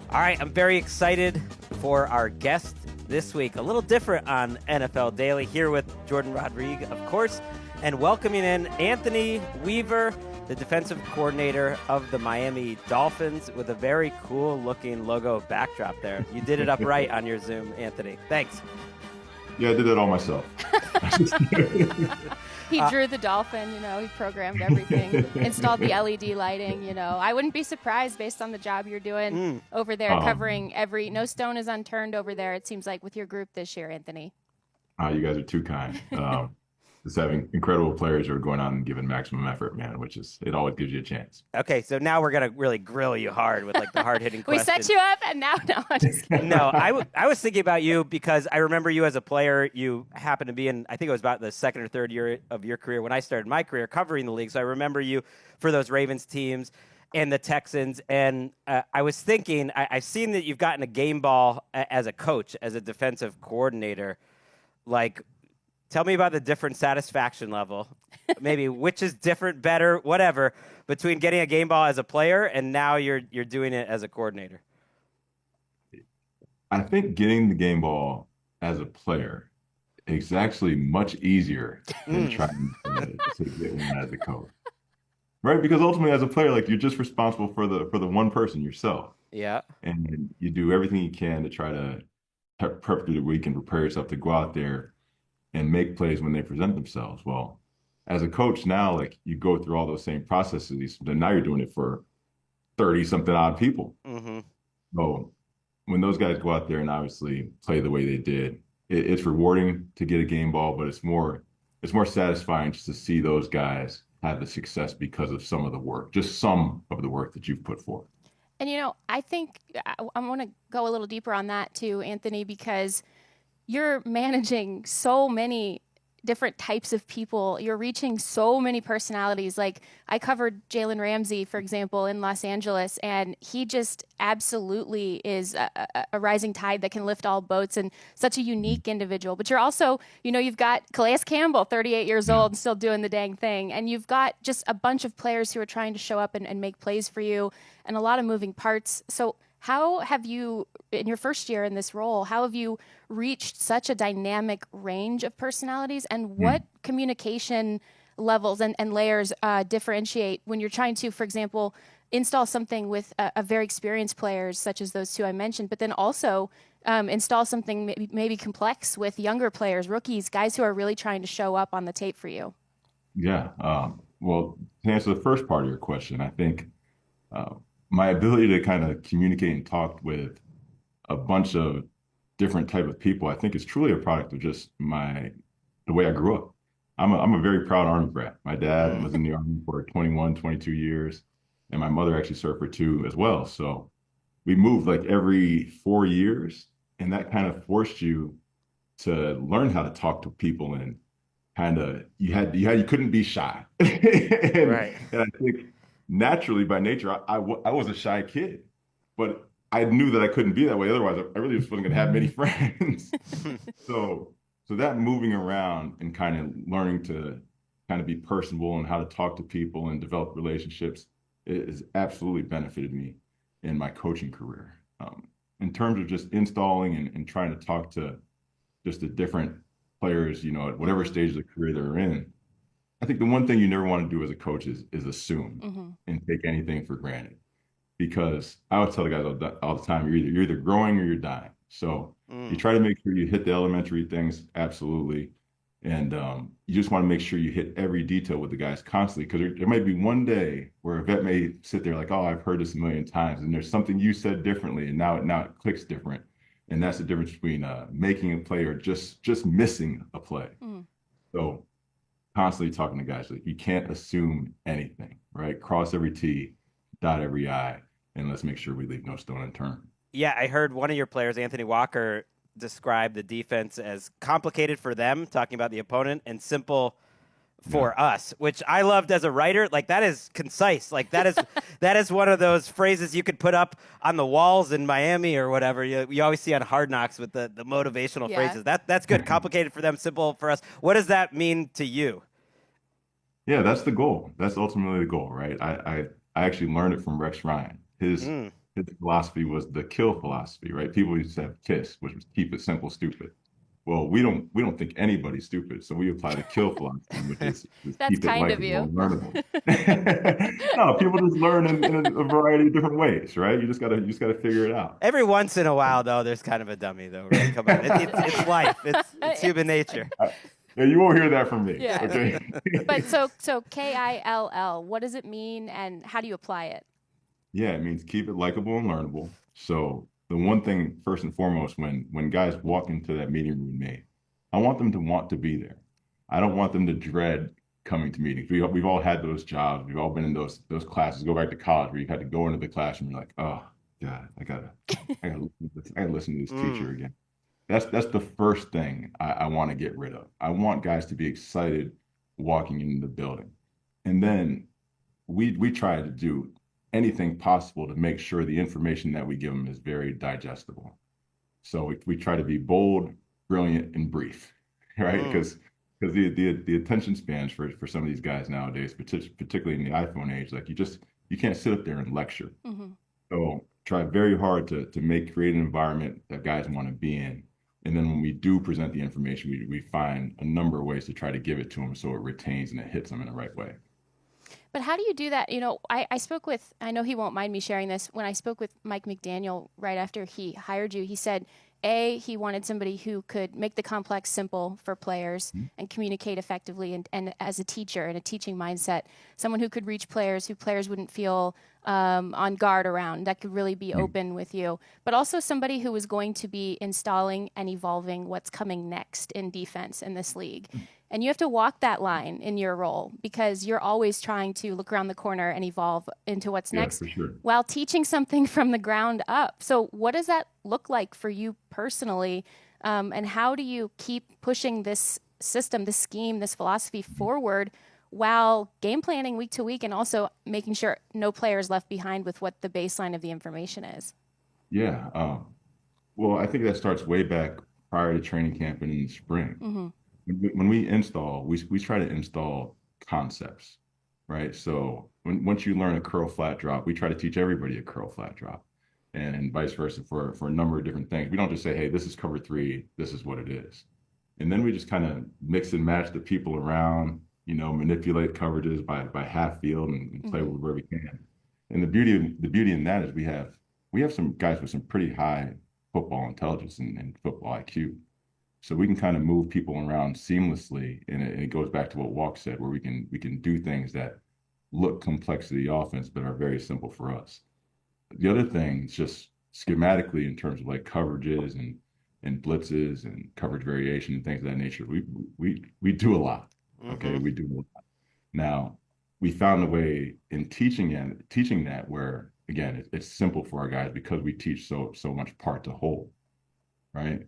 All right, I'm very excited for our guest this week. A little different on NFL Daily, here with Jordan Rodriguez, of course, and welcoming in Anthony Weaver, the defensive coordinator of the Miami Dolphins, with a very cool-looking logo backdrop there. You did it up right on your Zoom, Anthony. Thanks. Yeah, I did that all myself. He drew the dolphin, he programmed everything, installed the LED lighting, I wouldn't be surprised based on the job you're doing over there, covering no stone is unturned over there, it seems like, with your group this year, Anthony. You guys are too kind. Just having incredible players who are going on and giving maximum effort, man, it always gives you a chance. Okay, so now we're going to really grill you hard with the hard-hitting questions. We set you up, and now, no, I'm just kidding. No, I was thinking about you because I remember you as a player. You happened to be in, I think it was about the second or third year of your career when I started my career covering the league. So I remember you for those Ravens teams and the Texans. And I was thinking, I've seen that you've gotten a game ball as a coach, as a defensive coordinator. Tell me about the different satisfaction level, maybe which is different, better, whatever, between getting a game ball as a player and now you're doing it as a coordinator. I think getting the game ball as a player is actually much easier than trying to get one as a coach, right? Because ultimately, as a player, you're just responsible for the one person, yourself. Yeah, and you do everything you can to try to prep through the week and prepare yourself to go out there and make plays when they present themselves. Well, as a coach now, you go through all those same processes, but now you're doing it for 30-something odd people. Mm-hmm. So when those guys go out there and obviously play the way they did, it's rewarding to get a game ball, but it's more satisfying just to see those guys have the success because of some of the work that you've put forth. And, I think I want to go a little deeper on that too, Anthony, because you're managing so many different types of people. You're reaching so many personalities. I covered Jalen Ramsey, for example, in Los Angeles, and he just absolutely is a rising tide that can lift all boats and such a unique individual. But you're also, you've got Calais Campbell, 38 years old, and still doing the dang thing. And you've got just a bunch of players who are trying to show up and make plays for you and a lot of moving parts. So how have you, in your first year in this role, how have you reached such a dynamic range of personalities, and what communication levels and layers differentiate when you're trying to, for example, install something with a very experienced players such as those two I mentioned, but then also install something maybe complex with younger players, rookies, guys who are really trying to show up on the tape for you? Yeah. Well, to answer the first part of your question, I think my ability to kind of communicate and talk with a bunch of different type of people, I think is truly a product of just the way I grew up. I'm a very proud Army brat. My dad was in the Army for 21, 22 years, and my mother actually served for 2 as well. So we moved every 4 years, and that kind of forced you to learn how to talk to people, and kind of you couldn't be shy. Right. And I think naturally, by nature, I was a shy kid, but I knew that I couldn't be that way. Otherwise, I really wasn't going to have many friends. So that moving around and kind of learning to kind of be personable and how to talk to people and develop relationships has absolutely benefited me in my coaching career. In terms of just installing and trying to talk to just the different players, at whatever stage of the career they're in, I think the one thing you never want to do as a coach is assume and take anything for granted. Because I would tell the guys all the time, you're either growing or you're dying. So you try to make sure you hit the elementary things, absolutely. And you just want to make sure you hit every detail with the guys constantly, because there might be one day where a vet may sit there oh, I've heard this a million times, and there's something you said differently, and now it clicks different. And that's the difference between making a play or just missing a play. So constantly talking to guys, you can't assume anything, right? Cross every T, dot every I, and let's make sure we leave no stone unturned. Yeah, I heard one of your players, Anthony Walker, describe the defense as complicated for them, talking about the opponent, and simple for us, which I loved as a writer. That is concise. That is one of those phrases you could put up on the walls in Miami or whatever. You always see on Hard Knocks with the motivational phrases. That's good. Complicated for them, simple for us. What does that mean to you? Yeah, that's the goal. That's ultimately the goal, right? I actually learned it from Rex Ryan. His his philosophy was the kill philosophy, right? People used to have KISS, which was keep it simple, stupid. Well, we don't think anybody's stupid, so we apply the kill philosophy, which is That's keep it kind of likable you. and learnable. No, people just learn in a variety of different ways, right? You just gotta figure it out. Every once in a while, though, there's kind of a dummy, though, right? Come on, it's life. It's human nature. Yeah, you won't hear that from me. Yeah. Okay. But so KILL, what does it mean and how do you apply it? Yeah, it means keep it likable and learnable. So the one thing first and foremost, when guys walk into that meeting room with me, I want them to want to be there. I don't want them to dread coming to meetings. We've all had those jobs. We've all been in those classes. Go back to college where you've had to go into the classroom. You're like, oh God, I gotta listen to this teacher again. That's the first thing I want to get rid of. I want guys to be excited walking into the building. And then we try to do anything possible to make sure the information that we give them is very digestible. So we try to be bold, brilliant, and brief, right? Because the attention spans for some of these guys nowadays, particularly in the iPhone age, like you can't sit up there and lecture. Mm-hmm. So try very hard to create an environment that guys want to be in. And then when we do present the information, we find a number of ways to try to give it to them so it retains and it hits them in the right way. But how do you do that? You know, I spoke with, I know he won't mind me sharing this, when I spoke with Mike McDaniel right after he hired you, he said, he wanted somebody who could make the complex simple for players and communicate effectively and as a teacher in a teaching mindset, someone who could reach players, who players wouldn't feel on guard around, that could really be open with you, but also somebody who was going to be installing and evolving what's coming next in defense in this league. And you have to walk that line in your role because you're always trying to look around the corner and evolve into what's next for sure. while teaching something from the ground up. So what does that look like for you personally? And how do you keep pushing this system, this scheme, this philosophy forward while game planning week to week and also making sure no player is left behind with what the baseline of the information is? Yeah. Well, I think that starts way back prior to training camp and in the spring. Mm-hmm. When we install, we try to install concepts, right? So once you learn a curl flat drop, we try to teach everybody a curl flat drop, and vice versa for a number of different things. We don't just say, hey, this is cover three, this is what it is. And then we just kind of mix and match the people around, manipulate coverages by half field and play where we can. And the beauty in that is we have some guys with some pretty high football intelligence and football IQ. So we can kind of move people around seamlessly, and it goes back to what Walk said, where we can do things that look complex to the offense, but are very simple for us. The other thing is just schematically in terms of like coverages and blitzes and coverage variation and things of that nature. We do a lot. Okay, we do a lot. Now we found a way in teaching that where again it's simple for our guys because we teach so much part to whole, right?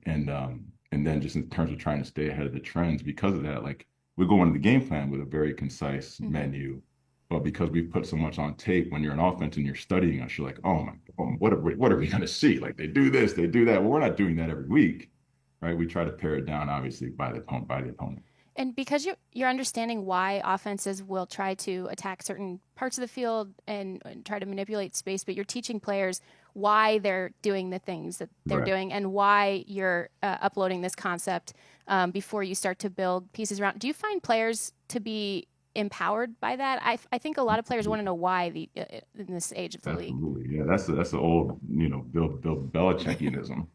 And then just in terms of trying to stay ahead of the trends, because of that, like we go into the game plan with a very concise menu, but because we've put so much on tape, when you're an offense and you're studying us, you're like, oh my, what are we going to see? Like they do this, they do that. Well, we're not doing that every week, right? We try to pare it down, obviously, by the opponent. And because you're understanding why offenses will try to attack certain parts of the field and try to manipulate space, but you're teaching players why they're doing the things that they're doing and why you're uploading this concept before you start to build pieces around. Do you find players to be empowered by that? I think a lot of players want to know why in this age of the league. Absolutely, yeah. That's the old Bill Belichickianism.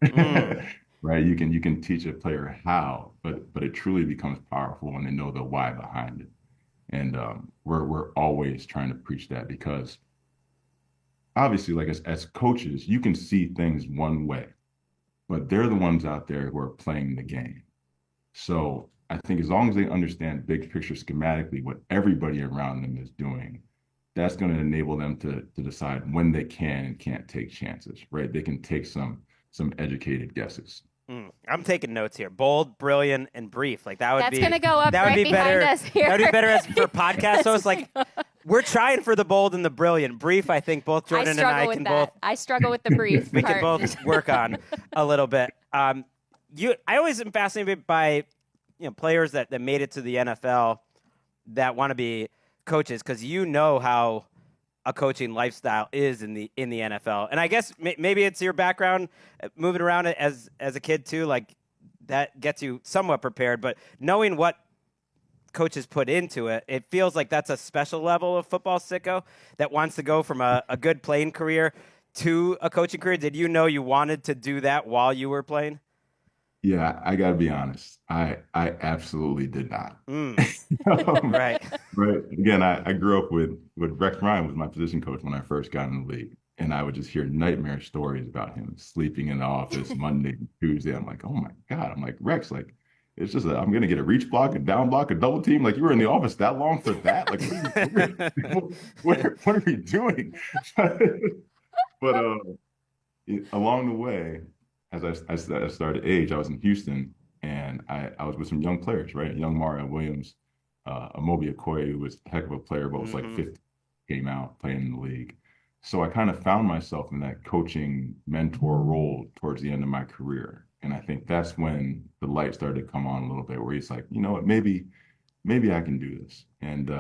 Right, you can teach a player how, but it truly becomes powerful when they know the why behind it. And we're always trying to preach that because obviously, like as coaches, you can see things one way, but they're the ones out there who are playing the game. So I think as long as they understand big picture schematically what everybody around them is doing, that's going to enable them to decide when they can and can't take chances, right? They can take some educated guesses. I'm taking notes here. Bold, brilliant, and brief. Like that would That's gonna go up that right would be behind better. us here. That would be better as for podcast hosts. Like we're trying for the bold and the brilliant. Brief, I think both Jordan and I can both. I struggle with the brief. We can both work on a little bit. I always am fascinated by players that made it to the NFL that want to be coaches because how a coaching lifestyle is in the NFL. And I guess maybe it's your background moving around as a kid too, like that gets you somewhat prepared, but knowing what coaches put into it, it feels like that's a special level of football sicko that wants to go from a good playing career to a coaching career. Did you know you wanted to do that while you were playing? Yeah, I gotta be honest. I absolutely did not. Right. Right. Again, I grew up with Rex Ryan was my position coach when I first got in the league. And I would just hear nightmare stories about him sleeping in the office Monday and Tuesday. I'm like, oh my God. I'm like, Rex, like, it's just I'm gonna get a reach block, a down block, a double team. Like you were in the office that long for that? Like what are we doing? But along the way, as I started to age, I was in Houston and I was with some young players, right? Young Mario Williams, Amobi Okoye, who was a heck of a player, but was like 50, came out playing in the league. So I kind of found myself in that coaching mentor role towards the end of my career. And I think that's when the light started to come on a little bit, where he's like, you know what, maybe I can do this. And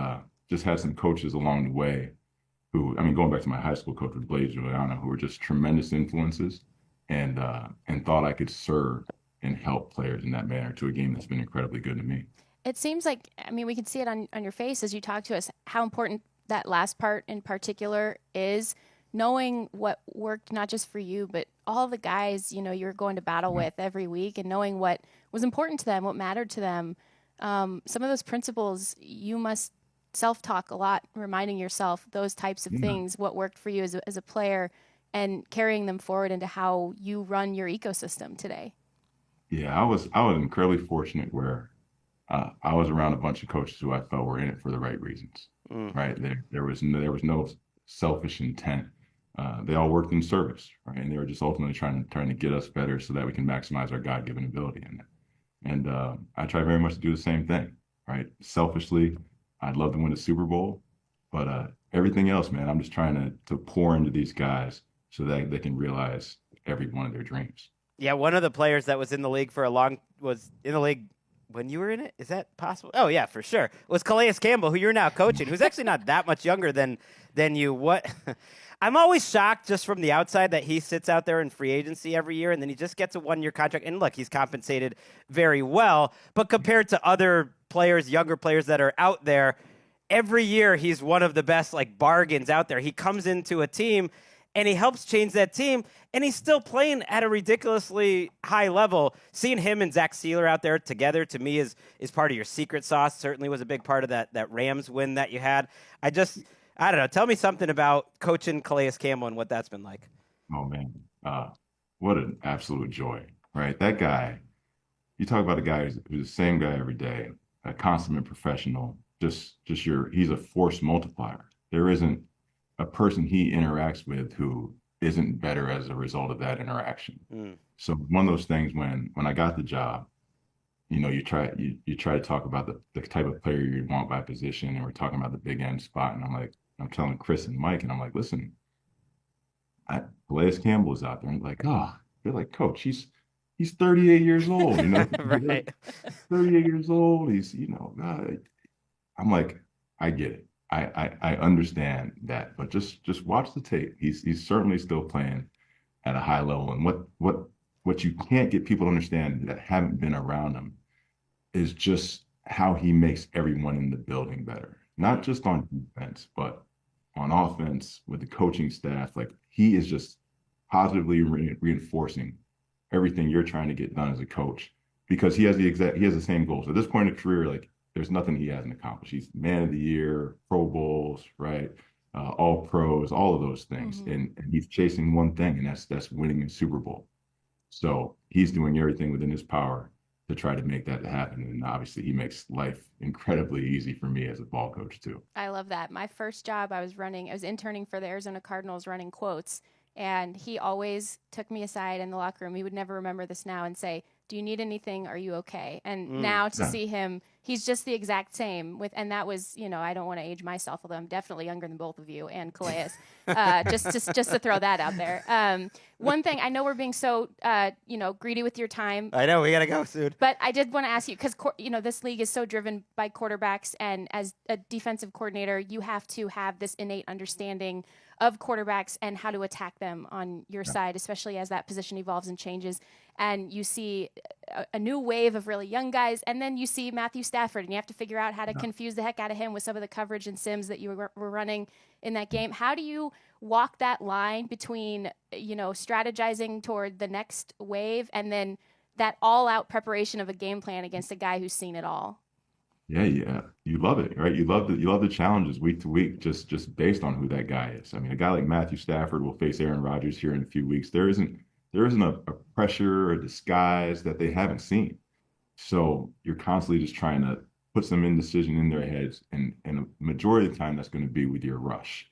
just had some coaches along the way who, I mean, going back to my high school coach with Blaze Juliana, who were just tremendous influences and thought I could serve and help players in that manner to a game that's been incredibly good to me. It seems like, I mean, we can see it on your face as you talk to us, how important that last part in particular is, knowing what worked not just for you, but all the guys, you know, you're going to battle with every week, and knowing what was important to them, what mattered to them. Some of those principles, you must self-talk a lot, reminding yourself those types of things, what worked for you as a player, and carrying them forward into how you run your ecosystem today. Yeah, I was incredibly fortunate where I was around a bunch of coaches who I felt were in it for the right reasons. Right, there was no selfish intent. They all worked in service, right, and they were just ultimately trying to get us better so that we can maximize our God-given ability in it. And I try very much to do the same thing, right? Selfishly, I'd love to win a Super Bowl, but everything else, man, I'm just trying to pour into these guys so that they can realize every one of their dreams. Yeah, one of the players that was in the league was in the league when you were in it. Is that possible? Oh yeah, for sure. It was Calais Campbell, who you're now coaching, who's actually not that much younger than you. What? I'm always shocked just from the outside that he sits out there in free agency every year and then he just gets a 1-year contract. And look, he's compensated very well, but compared to other players, younger players that are out there, every year he's one of the best like bargains out there. He comes into a team and he helps change that team, and he's still playing at a ridiculously high level. Seeing him and Zach Sealer out there together, to me, is part of your secret sauce. Certainly was a big part of that Rams win that you had. I don't know. Tell me something about coaching Calais Campbell and what that's been like. Oh, man. What an absolute joy, right? That guy, you talk about a guy who's the same guy every day, a consummate professional, he's a force multiplier. There isn't a person he interacts with who isn't better as a result of that interaction. So one of those things when I got the job, you know, you try to talk about the type of player you want by position, and we're talking about the big end spot, and I'm telling Chris and Mike, and I'm like, listen, Calais Campbell is out there, and like, oh, they're like, coach, he's 38 years old, you know, right? 38 years old. He's, you know, I'm like, I get it. I understand that, but just watch the tape. He's certainly still playing at a high level. And what you can't get people to understand that haven't been around him is just how he makes everyone in the building better. Not just on defense, but on offense with the coaching staff. Like he is just positively reinforcing everything you're trying to get done as a coach, because he has the same goals. At this point in his career, like there's nothing he hasn't accomplished. He's man of the year, Pro Bowls, right? All pros, all of those things. And he's chasing one thing, and that's winning a Super Bowl. So he's doing everything within his power to try to make that happen. And obviously he makes life incredibly easy for me as a ball coach too. I love that. My first job, I was interning for the Arizona Cardinals running quotes. And he always took me aside in the locker room. He would never remember this now and say, Do you need anything? Are you okay? And now to see him, he's just the exact same and that was, I don't want to age myself, although I'm definitely younger than both of you and Calais. just to throw that out there. One thing, I know we're being so, greedy with your time. I know, we got to go soon. But I did want to ask you, because, this league is so driven by quarterbacks, and as a defensive coordinator, you have to have this innate understanding of quarterbacks and how to attack them on your side, especially as that position evolves and changes. And you see a new wave of really young guys, and then you see Matthew Stafford, and you have to figure out how to confuse the heck out of him with some of the coverage and sims that you were running in that game. How do you walk that line between, strategizing toward the next wave and then that all-out preparation of a game plan against a guy who's seen it all? Yeah. You love it, right? You love the challenges week to week, just based on who that guy is. I mean, a guy like Matthew Stafford will face Aaron Rodgers here in a few weeks. There isn't a pressure or disguise that they haven't seen. So you're constantly just trying to put some indecision in their heads, and a majority of the time that's going to be with your rush,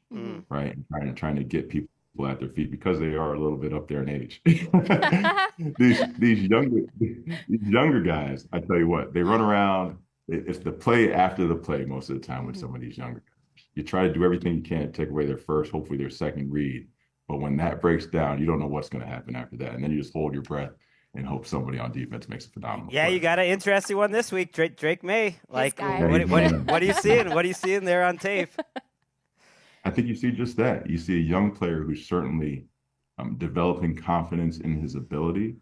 right? And trying to get people at their feet because they are a little bit up there in age. these younger guys, I tell you what, they run around. It's the play after the play most of the time with some of these younger guys. You try to do everything you can to take away their first, hopefully their second read. But when that breaks down, you don't know what's going to happen after that. And then you just hold your breath and hope somebody on defense makes a phenomenal play. You got an interesting one this week, Drake May. Like, what are you seeing? What are you seeing there on tape? I think you see just that. You see a young player who's certainly developing confidence in his ability.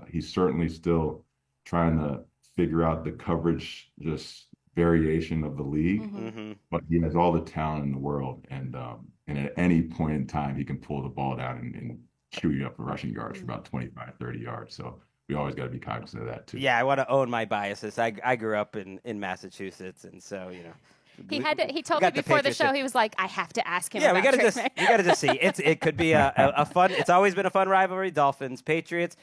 He's certainly still trying to figure out the coverage, just variation of the league, but he has all the talent in the world. And at any point in time, he can pull the ball down and chew you up for rushing yards for about 25, 30 yards. So we always got to be cognizant of that too. Yeah, I want to own my biases. I grew up in Massachusetts, and so, He told me before the show, he was like, I have to ask him. Yeah, we got to just see. It could be a fun. It's always been a fun rivalry. Dolphins, Patriots.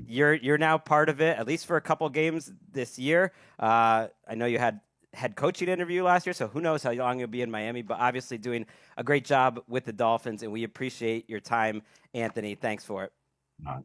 You're now part of it, at least for a couple games this year. I know you had head coaching interview last year, so who knows how long you'll be in Miami. But obviously doing a great job with the Dolphins, and we appreciate your time, Anthony. Thanks for it.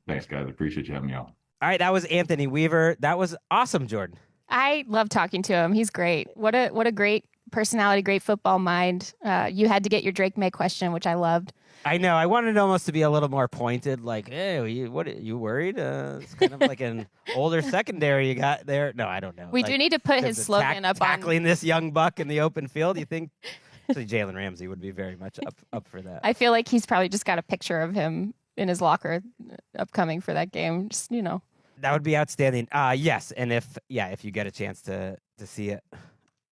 Thanks, guys. I appreciate you having me on. All right, that was Anthony Weaver. That was awesome, Jordan. I love talking to him. He's great. What a great personality, great football mind. You had to get your Drake May question, which I loved. I know. I wanted it almost to be a little more pointed, like, hey, you worried? It's kind of like an older secondary you got there. No, I don't know. We do need to put his slogan up tackling this young buck in the open field. You think actually Jalen Ramsey would be very much up for that. I feel like he's probably just got a picture of him in his locker upcoming for that game. Just, That would be outstanding. Yes, and if you get a chance to see it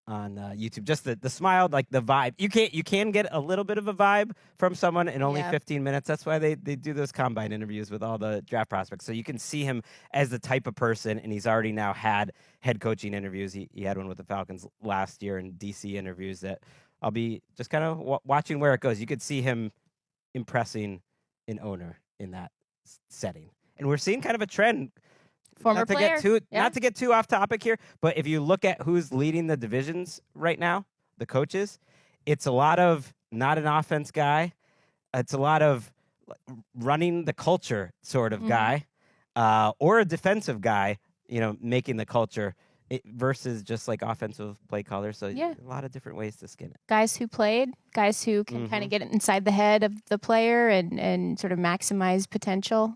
on YouTube, just the smile, like the vibe. You can get a little bit of a vibe from someone in only 15 minutes. That's why they do those combine interviews with all the draft prospects, so you can see him as the type of person. And he's already now had head coaching interviews. He had one with the Falcons last year, and DC interviews that I'll be just kind of watching where it goes. You could see him impressing an owner in that setting, and we're seeing kind of a trend. Former player. Not to get too off topic here, but if you look at who's leading the divisions right now, the coaches, it's a lot of not an offense guy. It's a lot of running the culture sort of guy, or a defensive guy, making the culture versus just like offensive play callers. So a lot of different ways to skin it. Guys who played, guys who can kind of get inside the head of the player and sort of maximize potential.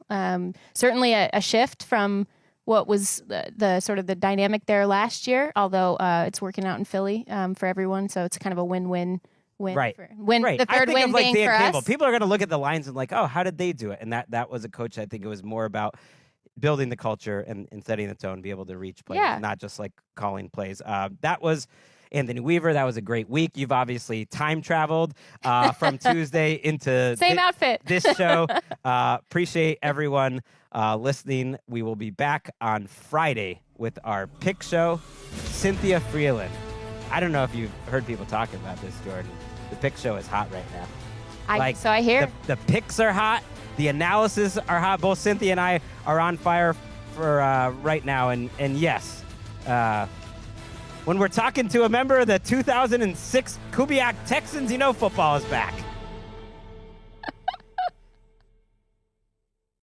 Certainly a shift from what was the sort of the dynamic there last year, although it's working out in Philly for everyone, so it's kind of a win-win. Right. The third win of, like, being Dan for Campbell. us. People are going to look at the lines and like, oh, how did they do it? And that was a coach. I think it was more about building the culture and setting the tone, be able to reach players, not just like calling plays. That was Anthony Weaver. That was a great week. You've obviously time traveled from Tuesday into outfit. This show. Appreciate everyone listening. We will be back on Friday with our pick show. Cynthia Freeland. I don't know if you've heard people talking about this, Jordan. The pick show is hot right now. So I hear. The picks are hot. The analysis are hot. Both Cynthia and I are on fire for right now. And yes, when we're talking to a member of the 2006 Kubiak Texans, football is back.